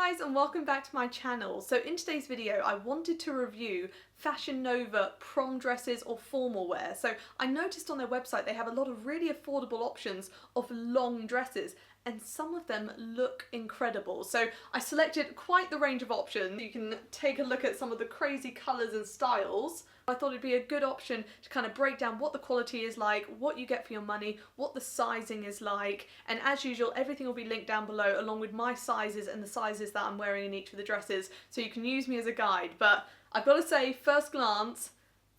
guys, and welcome back to my channel. So in today's video I wanted to review Fashionnova prom dresses or formal wear. So I noticed on their website they have a lot of really affordable options of long dresses, and some of them look incredible. So I selected quite the range of options. You can take a look at some of the crazy colours and styles. I thought it'd be a good option to kind of break down what the quality is like, what you get for your money, what the sizing is like, and as usual everything will be linked down below along with my sizes and the sizes that I'm wearing in each of the dresses, so you can use me as a guide. But I've got to say, first glance,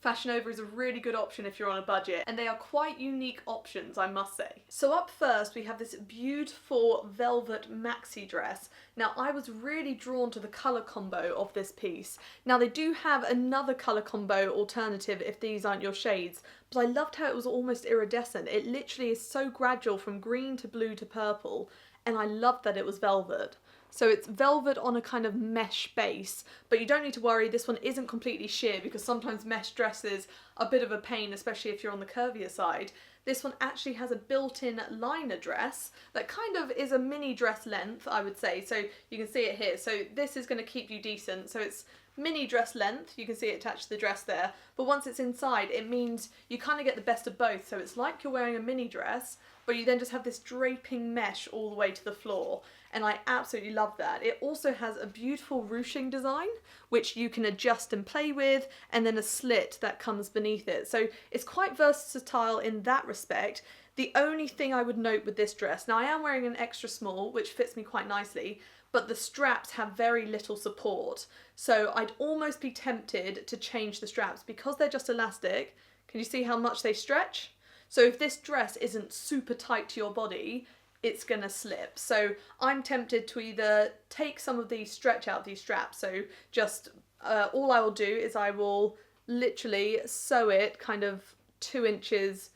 Fashionnova is a really good option if you're on a budget, and they are quite unique options, I must say. So up first we have this beautiful velvet maxi dress. Now I was really drawn to the colour combo of this piece. Now they do have another colour combo alternative if these aren't your shades, but I loved how it was almost iridescent. It literally is so gradual from green to blue to purple, and I loved that it was velvet. So it's velvet on a kind of mesh base, but you don't need to worry, this one isn't completely sheer because sometimes mesh dresses are a bit of a pain, especially if you're on the curvier side. This one actually has a built-in liner dress that kind of is a mini dress length, I would say. So you can see it here. So this is going to keep you decent. So it's mini dress length, you can see it attached to the dress there, but once it's inside it means you kind of get the best of both. So it's like you're wearing a mini dress, but you then just have this draping mesh all the way to the floor, and I absolutely love that. It also has a beautiful ruching design which you can adjust and play with, and then a slit that comes beneath it. So it's quite versatile in that respect. The only thing I would note with this dress, now I am wearing an extra small which fits me quite nicely, but the straps have very little support. So I'd almost be tempted to change the straps because they're just elastic. Can you see how much they stretch? So if this dress isn't super tight to your body, it's gonna slip. So I'm tempted to either take some of these, stretch out these straps. So just all I will do is I will literally sew it kind of 2 inches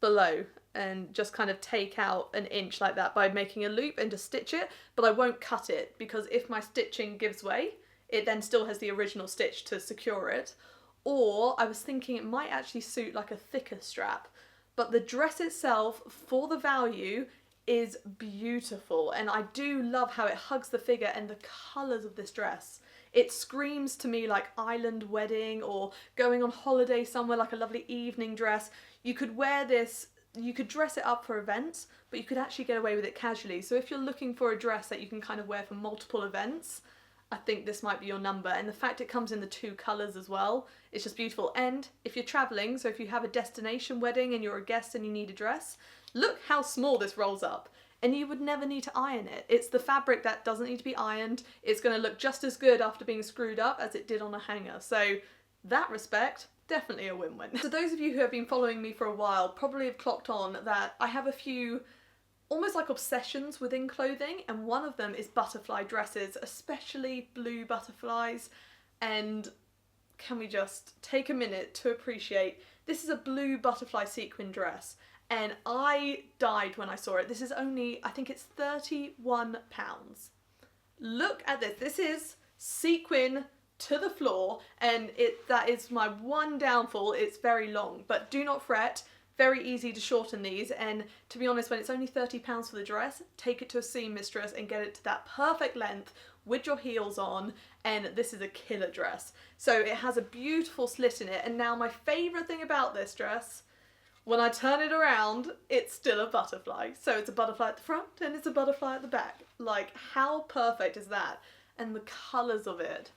below and just kind of take out an inch like that by making a loop and just stitch it, but I won't cut it because if my stitching gives way, it then still has the original stitch to secure it. Or I was thinking it might actually suit like a thicker strap, but the dress itself for the value is beautiful, and I do love how it hugs the figure and the colours of this dress. It screams to me like island wedding or going on holiday somewhere, like a lovely evening dress. You could wear this, you could dress it up for events, but you could actually get away with it casually. So if you're looking for a dress that you can kind of wear for multiple events, I think this might be your number. And the fact it comes in the 2 colours as well, it's just beautiful. And if you're travelling, so if you have a destination wedding and you're a guest and you need a dress, look how small this rolls up. And you would never need to iron it. It's the fabric that doesn't need to be ironed. It's going to look just as good after being screwed up as it did on a hanger. So that respect, definitely a win-win. So those of you who have been following me for a while probably have clocked on that I have a few almost like obsessions within clothing, and one of them is butterfly dresses, especially blue butterflies. And can we just take a minute to appreciate, this is a blue butterfly sequin dress, and I died when I saw it. This is only, I think it's £31. Look at this. This is sequin to the floor, and that is my one downfall. It's very long, but do not fret. Very easy to shorten these, and to be honest, when it's only £30 for the dress, take it to a seam mistress and get it to that perfect length with your heels on, and this is a killer dress. So it has a beautiful slit in it, and now my favourite thing about this dress, when I turn it around, it's still a butterfly. So it's a butterfly at the front and it's a butterfly at the back. Like, how perfect is that? And the colours of it.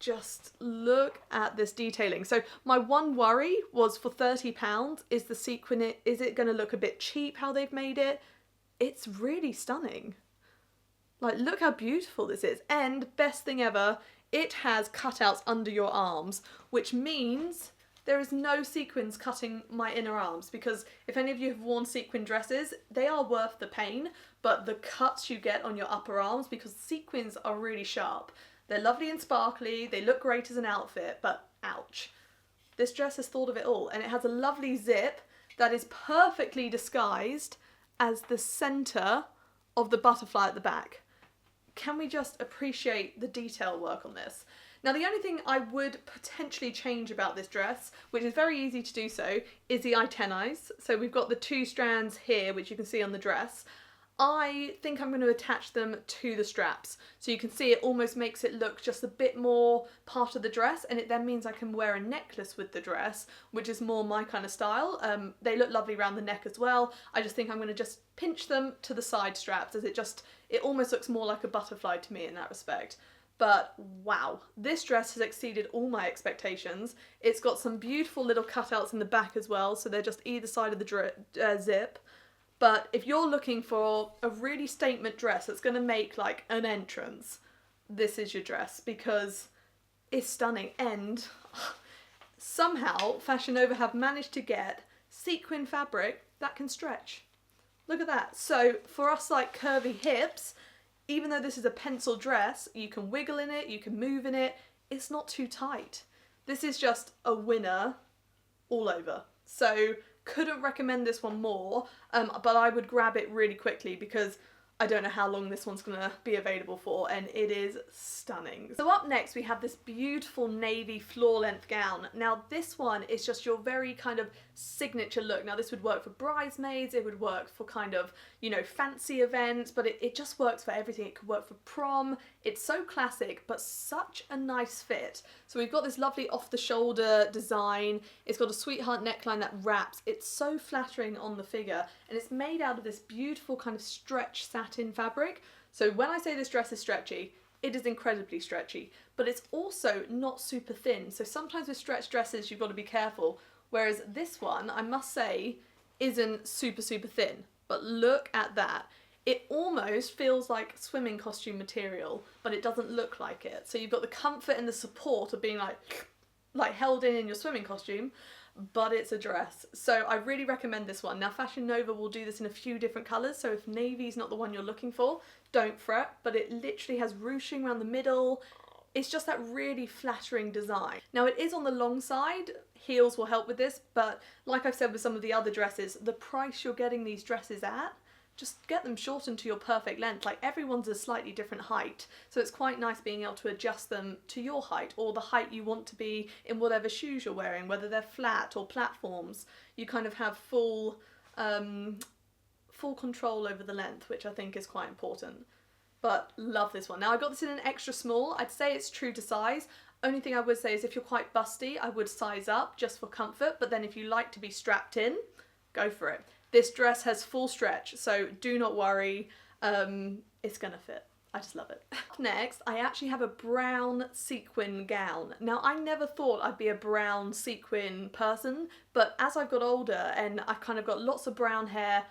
Just look at this detailing. So my one worry was for £30, is the sequin, is it going to look a bit cheap how they've made it? It's really stunning. Like, look how beautiful this is. And best thing ever, it has cutouts under your arms, which means there is no sequins cutting my inner arms, because if any of you have worn sequin dresses, they are worth the pain, but the cuts you get on your upper arms, because sequins are really sharp. They're lovely and sparkly, they look great as an outfit, but ouch. This dress has thought of it all, and it has a lovely zip that is perfectly disguised as the centre of the butterfly at the back. Can we just appreciate the detail work on this? Now the only thing I would potentially change about this dress, which is very easy to do so, is the antennae. So we've got the 2 strands here, which you can see on the dress. I think I'm going to attach them to the straps. So you can see it almost makes it look just a bit more part of the dress, and it then means I can wear a necklace with the dress, which is more my kind of style. They look lovely around the neck as well. I just think I'm going to just pinch them to the side straps, as it almost looks more like a butterfly to me in that respect. But wow, this dress has exceeded all my expectations. It's got some beautiful little cutouts in the back as well, so they're just either side of the zip. But if you're looking for a really statement dress that's going to make like an entrance, this is your dress, because it's stunning. And somehow Fashion Nova have managed to get sequin fabric that can stretch. Look at that. So for us like curvy hips, even though this is a pencil dress, you can wiggle in it, you can move in it, it's not too tight. This is just a winner all over. So couldn't recommend this one more, but I would grab it really quickly because I don't know how long this one's gonna be available for, and it is stunning. So up next we have this beautiful navy floor length gown. Now this one is just your very kind of signature look. Now this would work for bridesmaids, it would work for kind of, you know, fancy events, but it just works for everything. It could work for prom. It's so classic, but such a nice fit. So we've got this lovely off the shoulder design. It's got a sweetheart neckline that wraps. It's so flattering on the figure, and it's made out of this beautiful kind of stretch satin fabric. So when I say this dress is stretchy, it is incredibly stretchy, but it's also not super thin. So sometimes with stretch dresses, you've got to be careful. Whereas this one, I must say, isn't super thin. But look at that. It almost feels like swimming costume material, but it doesn't look like it. So you've got the comfort and the support of being like held in your swimming costume, but it's a dress. So I really recommend this one. Now Fashion Nova will do this in a few different colours, so if navy's not the one you're looking for, don't fret, but it literally has ruching around the middle. It's just that really flattering design. Now it is on the long side, heels will help with this, but like I've said with some of the other dresses, the price you're getting these dresses at, just get them shortened to your perfect length. Like everyone's a slightly different height, so it's quite nice being able to adjust them to your height or the height you want to be in whatever shoes you're wearing, whether they're flat or platforms. You kind of have full control over the length, which I think is quite important. But love this one. Now I got this in an extra small. I'd say it's true to size. Only thing I would say is if you're quite busty, I would size up just for comfort, but then if you like to be strapped in, go for it. This dress has full stretch, so do not worry, it's gonna fit. I just love it. Next, I actually have a brown sequin gown. Now, I never thought I'd be a brown sequin person, but as I've got older and I've kind of got lots of brown hair,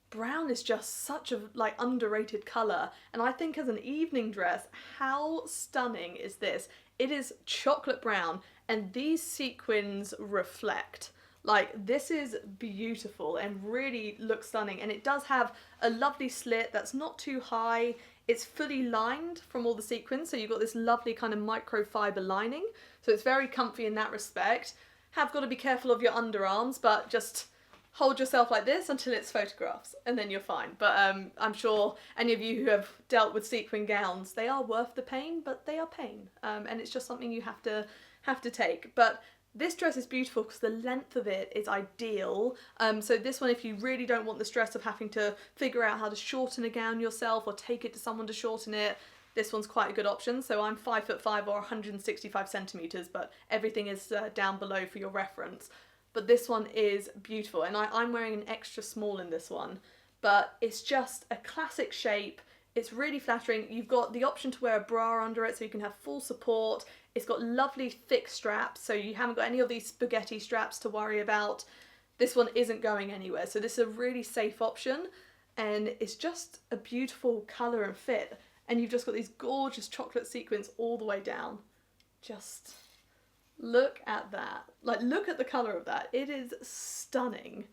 brown is just such a like underrated colour, and I think as an evening dress, how stunning is this? It is chocolate brown, and these sequins reflect. Like, this is beautiful and really looks stunning, and it does have a lovely slit that's not too high. It's fully lined from all the sequins, so you've got this lovely kind of microfiber lining, so it's very comfy in that respect. Have got to be careful of your underarms, but just hold yourself like this until it's photographs, and then you're fine. But I'm sure any of you who have dealt with sequin gowns, they are worth the pain, but they are pain, and it's just something you have to take. But this dress is beautiful because the length of it is ideal. So this one, if you really don't want the stress of having to figure out how to shorten a gown yourself or take it to someone to shorten it, this one's quite a good option. So I'm 5'5" or 165 centimetres, but everything is down below for your reference. But this one is beautiful, and I'm wearing an extra small in this one, but it's just a classic shape. It's really flattering. You've got the option to wear a bra under it so you can have full support. It's got lovely thick straps, so you haven't got any of these spaghetti straps to worry about. This one isn't going anywhere, so this is a really safe option, and it's just a beautiful colour and fit. And you've just got these gorgeous chocolate sequins all the way down. Just look at that. Like, look at the colour of that. It is stunning.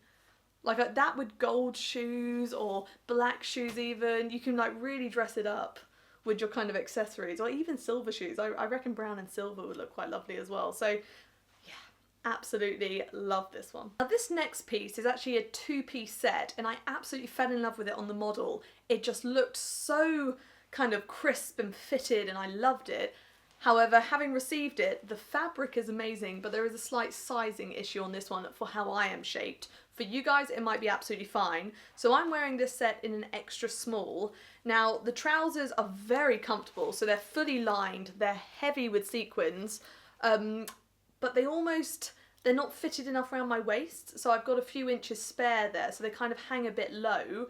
Like that with gold shoes or black shoes even, you can like really dress it up with your kind of accessories, or even silver shoes. I reckon brown and silver would look quite lovely as well. So yeah, absolutely love this one. Now this next piece is actually a two-piece set, and I absolutely fell in love with it on the model. It just looked so kind of crisp and fitted, and I loved it. However, having received it, the fabric is amazing, but there is a slight sizing issue on this one for how I am shaped For you guys, it might be absolutely fine. So I'm wearing this set in an extra small. Now, the trousers are very comfortable, so they're fully lined, they're heavy with sequins, but they're not fitted enough around my waist, so I've got a few inches spare there, so they kind of hang a bit low,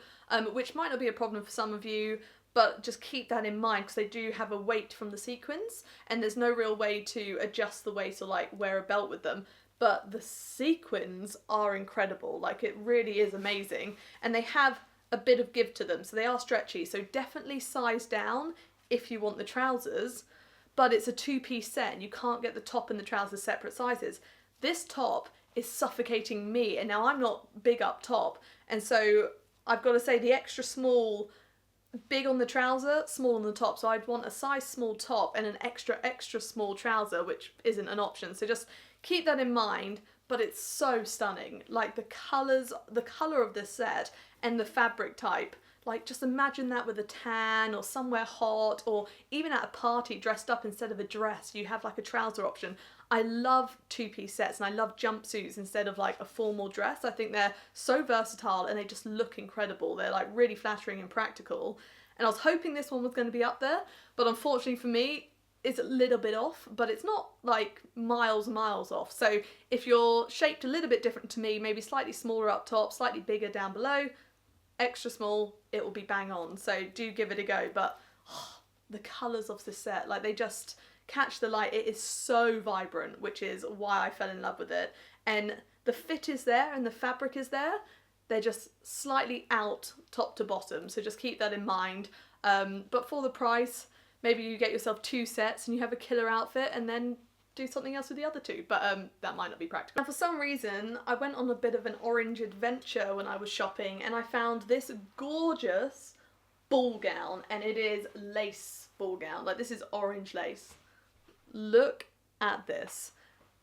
which might not be a problem for some of you, but just keep that in mind because they do have a weight from the sequins, and there's no real way to adjust the waist or like wear a belt with them. But the sequins are incredible, like it really is amazing, and they have a bit of give to them, so they are stretchy, so definitely size down if you want the trousers, but it's a two-piece set and you can't get the top and the trousers separate sizes. This top is suffocating me, and now I'm not big up top, and so I've got to say the extra small, big on the trouser, small on the top, so I'd want a size small top and an extra small trouser, which isn't an option, so just keep that in mind. But it's so stunning, like the colour of this set and the fabric type, like just imagine that with a tan or somewhere hot, or even at a party dressed up instead of a dress, you have like a trouser option. I love two-piece sets and I love jumpsuits instead of like a formal dress. I think they're so versatile and they just look incredible. They're like really flattering and practical. And I was hoping this one was going to be up there, but unfortunately for me, it's a little bit off, but it's not like miles off. So if you're shaped a little bit different to me, maybe slightly smaller up top, slightly bigger down below, extra small, it will be bang on. So do give it a go. But the colours of this set, like they just catch the light. It is so vibrant, which is why I fell in love with it. And the fit is there and the fabric is there. They're just slightly out top to bottom, so just keep that in mind. But for the price, maybe you get yourself two sets and you have a killer outfit and then do something else with the other two, but that might not be practical. And for some reason, I went on a bit of an orange adventure when I was shopping, and I found this gorgeous ball gown, and it is lace ball gown. Like, this is orange lace. Look at this.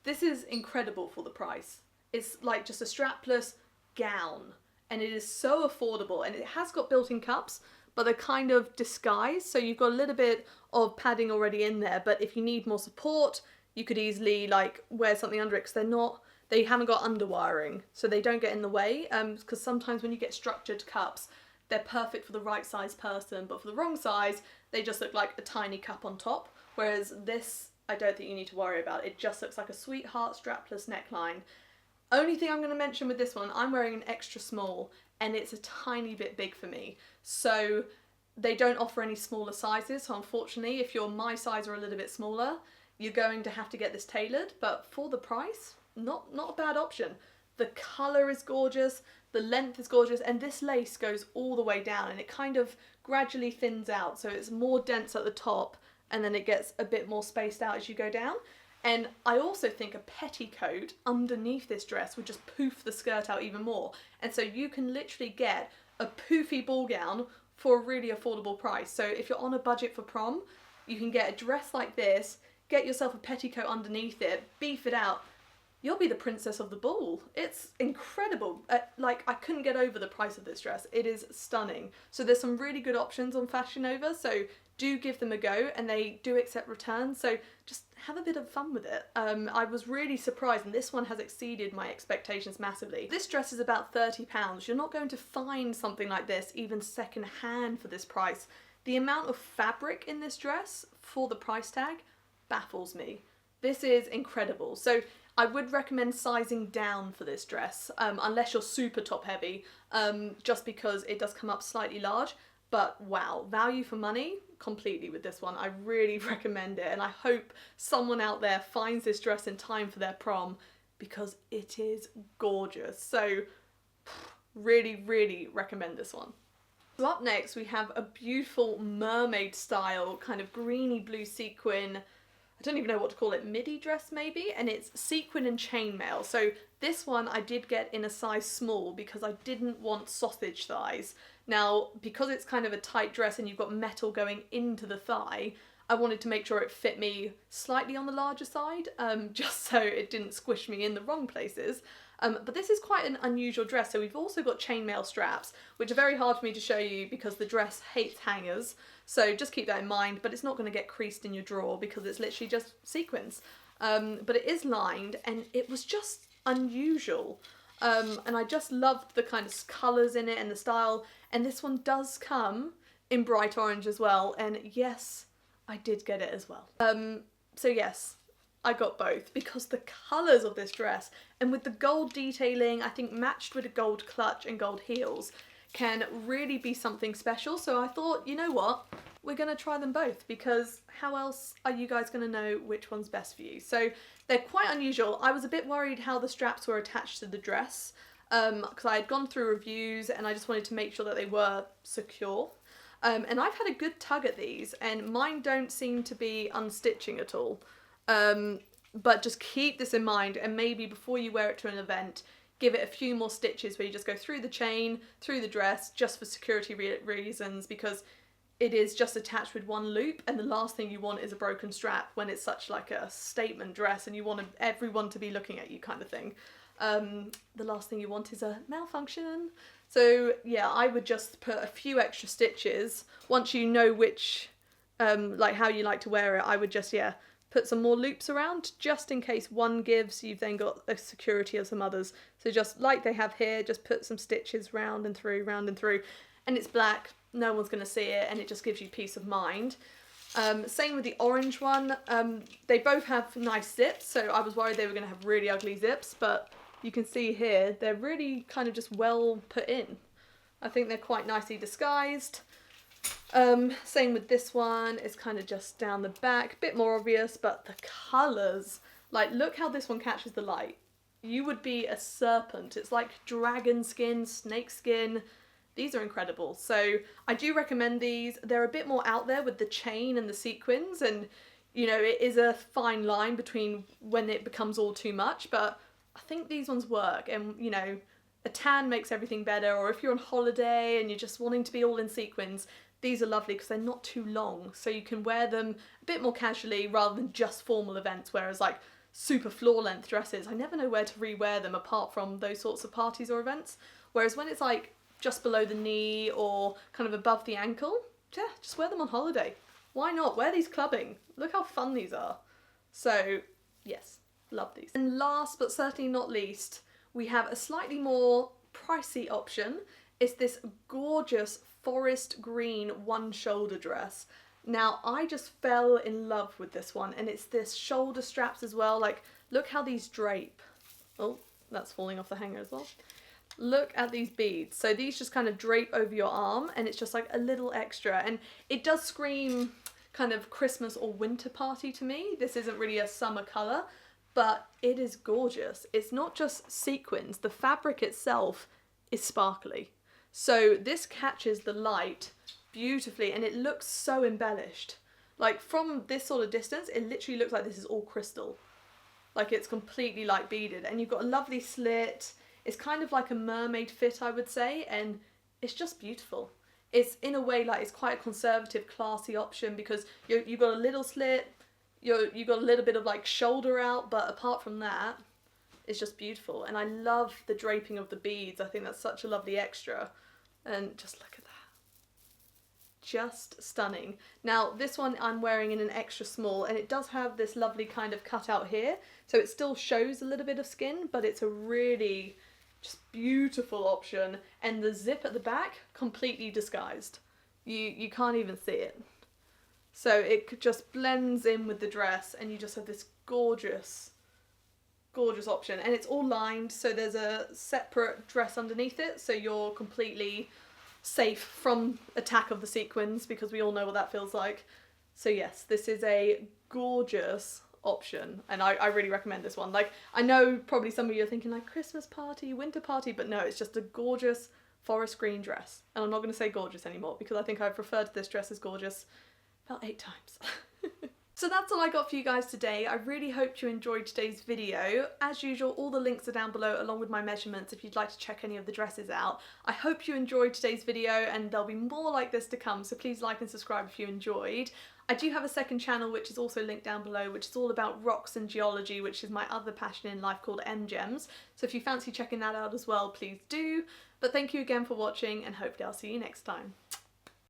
This is incredible for the price. It's like just a strapless gown, and it is so affordable, and it has got built-in cups, but they're kind of disguised, so you've got a little bit of padding already in there, but if you need more support, you could easily like wear something under it, because they haven't got underwiring, so they don't get in the way, because sometimes when you get structured cups, they're perfect for the right size person, but for the wrong size, they just look like a tiny cup on top, whereas this, I don't think you need to worry about. It just looks like a sweetheart strapless neckline. Only thing I'm going to mention with this one, I'm wearing an extra small, and it's a tiny bit big for me. So they don't offer any smaller sizes, so unfortunately, if you're my size or a little bit smaller, you're going to have to get this tailored, but for the price, not a bad option. The colour is gorgeous, the length is gorgeous, and this lace goes all the way down, and it kind of gradually thins out, so it's more dense at the top, and then it gets a bit more spaced out as you go down. And I also think a petticoat underneath this dress would just poof the skirt out even more. And so you can literally get a poofy ball gown for a really affordable price. So if you're on a budget for prom, you can get a dress like this, get yourself a petticoat underneath it, beef it out. You'll be the princess of the ball. It's incredible. Like, I couldn't get over the price of this dress. It is stunning. So there's some really good options on Fashion Nova, so do give them a go, and they do accept returns, so just have a bit of fun with it. I was really surprised, and this one has exceeded my expectations massively. This dress is about £30. You're not going to find something like this even second hand for this price. The amount of fabric in this dress for the price tag baffles me. This is incredible. So I would recommend sizing down for this dress, unless you're super top heavy, just because it does come up slightly large. But wow, value for money completely with this one. I really recommend it, and I hope someone out there finds this dress in time for their prom, because it is gorgeous. So really recommend this one. So up next we have a beautiful mermaid style kind of greeny blue sequin, I don't even know what to call it, midi dress maybe, and it's sequin and chainmail. So this one I did get in a size small because I didn't want sausage thighs. Now, because it's kind of a tight dress and you've got metal going into the thigh, I wanted to make sure it fit me slightly on the larger side, just so it didn't squish me in the wrong places. But this is quite an unusual dress, so we've also got chainmail straps, which are very hard for me to show you because the dress hates hangers, so just keep that in mind, but it's not going to get creased in your drawer because it's literally just sequins. But it is lined, and it was just unusual. And I just loved the kind of colours in it and the style. And this one does come in bright orange as well, and yes, I did get it as well. So yes, I got both because the colours of this dress, and with the gold detailing, I think matched with a gold clutch and gold heels, can really be something special. So I thought, you know what, we're going to try them both, because how else are you guys going to know which one's best for you? So they're quite unusual. I was a bit worried how the straps were attached to the dress, because I had gone through reviews and I just wanted to make sure that they were secure. And I've had a good tug at these, and mine don't seem to be unstitching at all. But just keep this in mind, and maybe before you wear it to an event, give it a few more stitches where you just go through the chain, through the dress, just for security reasons, because it is just attached with one loop, and the last thing you want is a broken strap when it's such like a statement dress and you want everyone to be looking at you kind of thing. The last thing you want is a malfunction. So yeah, I would just put a few extra stitches once you know which, like how you like to wear it. I would just, yeah, put some more loops around just in case one gives. You've then got a security of some others. So just like they have here, just put some stitches round and through, and it's black. No one's going to see it, and it just gives you peace of mind. Same with the orange one. They both have nice zips, so I was worried they were going to have really ugly zips, but you can see here they're really kind of just well put in. I think they're quite nicely disguised. Same with this one, it's kind of just down the back, bit more obvious, but the colours, like look how this one catches the light. You would be a serpent. It's like dragon skin, snake skin. These are incredible. So I do recommend these. They're a bit more out there with the chain and the sequins, and you know, it is a fine line between when it becomes all too much, but I think these ones work. And you know, a tan makes everything better, or if you're on holiday and you're just wanting to be all in sequins, these are lovely because they're not too long, so you can wear them a bit more casually rather than just formal events, whereas like super floor length dresses, I never know where to rewear them apart from those sorts of parties or events. Whereas when it's like just below the knee or kind of above the ankle, yeah, just wear them on holiday. Why not? Wear these clubbing. Look how fun these are. So yes, love these. And last but certainly not least, we have a slightly more pricey option. It's this gorgeous forest green one shoulder dress. Now I just fell in love with this one, and it's this shoulder straps as well. Like look how these drape. Oh, that's falling off the hanger as well. Look at these beads. So these just kind of drape over your arm, and it's just like a little extra, and it does scream kind of Christmas or winter party to me. This isn't really a summer colour, but it is gorgeous. It's not just sequins, the fabric itself is sparkly. So this catches the light beautifully, and it looks so embellished. Like from this sort of distance, it literally looks like this is all crystal. Like it's completely like beaded, and you've got a lovely slit. It's kind of like a mermaid fit, I would say, and it's just beautiful. It's in a way like it's quite a conservative, classy option because you've got a little slit, you've got a little bit of like shoulder out, but apart from that, it's just beautiful. And I love the draping of the beads. I think that's such a lovely extra. And just look at that. Just stunning. Now this one I'm wearing in an extra small, and it does have this lovely kind of cutout here, so it still shows a little bit of skin, but it's a really just beautiful option, and the zip at the back completely disguised. You can't even see it. So it just blends in with the dress, and you just have this gorgeous option, and it's all lined, so there's a separate dress underneath it, so you're completely safe from attack of the sequins, because we all know what that feels like. So yes, this is a gorgeous option, and I really recommend this one. Like, I know probably some of you are thinking like Christmas party, winter party, but no, it's just a gorgeous forest green dress. And I'm not going to say gorgeous anymore, because I think I've referred to this dress as gorgeous about 8 times. So that's all I got for you guys today. I really hope you enjoyed today's video. As usual, all the links are down below along with my measurements if you'd like to check any of the dresses out. I hope you enjoyed today's video, and there'll be more like this to come, so please like and subscribe if you enjoyed. I do have a second channel which is also linked down below, which is all about rocks and geology, which is my other passion in life, called M-Gems. So if you fancy checking that out as well, please do. But thank you again for watching, and hopefully I'll see you next time.